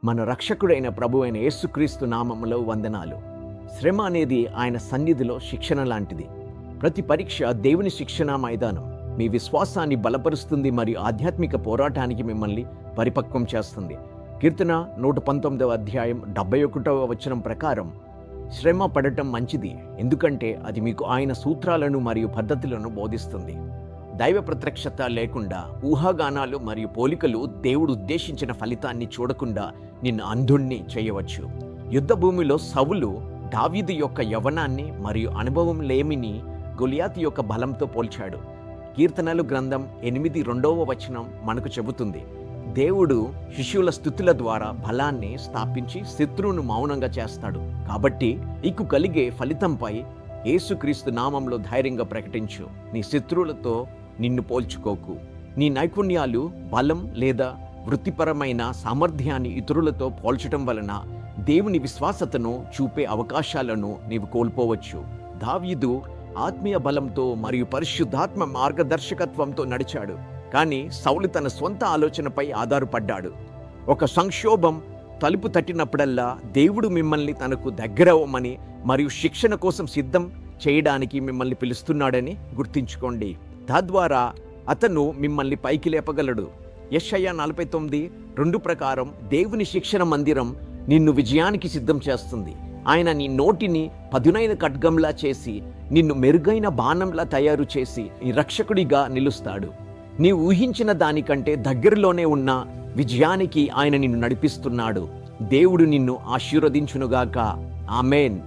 మన రక్షకుడైన ప్రభువైన యేసుక్రీస్తు నామములో వందనాలు. శ్రమ అనేది ఆయన సన్నిధిలో శిక్షణ లాంటిది. ప్రతి పరీక్ష దేవుని శిక్షణా మైదానం. మీ విశ్వాసాన్ని బలపరుస్తుంది మరియు ఆధ్యాత్మిక పోరాటానికి మిమ్మల్ని పరిపక్వం చేస్తుంది. కీర్తన 119వ అధ్యాయం 71వ వచనం ప్రకారం శ్రమ పడటం మంచిది, ఎందుకంటే అది మీకు ఆయన సూత్రాలను మరియు పద్ధతులను బోధిస్తుంది. దైవ ప్రత్యక్షత లేకుండా ఊహాగానాలు మరియు పోలికలు దేవుడు ఉద్దేశించిన ఫలితాన్ని చూడకుండా నిన్ను అంధుణ్ణి చేయవచ్చు. యుద్ధ భూమిలో సౌలు దావీదు యొక్క యవ్వనాన్ని మరియు అనుభవం లేమిని గొలియాతు యొక్క బలంతో పోల్చాడు. కీర్తనలు గ్రంథం 8:2వ వచనం మనకు చెబుతుంది, దేవుడు శిష్యుల స్తుతుల ద్వారా బలాన్ని స్థాపించి శత్రువును మౌనంగా చేస్తాడు. కాబట్టి నీకు కలిగే ఫలితంపై యేసుక్రీస్తు నామంలో ధైర్యంగా ప్రకటించు. నీ శత్రువులతో నిన్ను పోల్చుకోకు. నీ నైపుణ్యాలు, బలం లేదా వృత్తిపరమైన సామర్థ్యాన్ని ఇతరులతో పోల్చడం వలన దేవుని విశ్వాసతను చూపే అవకాశాలను నీవు కోల్పోవచ్చు. దావీదు ఆత్మీయ బలంతో మరియు పరిశుద్ధాత్మ మార్గదర్శకత్వంతో నడిచాడు, కానీ సౌలు తన స్వంత ఆలోచనపై ఆధారపడ్డాడు. ఒక సంక్షోభం తలుపు తట్టినప్పుడల్లా దేవుడు మిమ్మల్ని తనకు దగ్గరవ్వమని మరియు శిక్షణ కోసం సిద్ధం చేయడానికి మిమ్మల్ని పిలుస్తున్నాడని గుర్తుంచుకోండి. తద్వారా అతను మిమ్మల్ని పైకి లేపగలడు. యెషయా 49:2 ప్రకారం దేవుని శిక్షణ మందిరం నిన్ను విజయానికి సిద్ధం చేస్తుంది. ఆయన నీ నోటిని పదునైన ఖడ్గంలా చేసి నిన్ను మెరుగైన బాణంలా తయారు చేసి నీ రక్షకుడిగా నిలుస్తాడు. నీవు ఊహించిన దానికంటే దగ్గరలోనే ఉన్న విజయానికి ఆయన నిన్ను నడిపిస్తున్నాడు. దేవుడు నిన్ను ఆశీర్వదించునుగాక. ఆమేన్.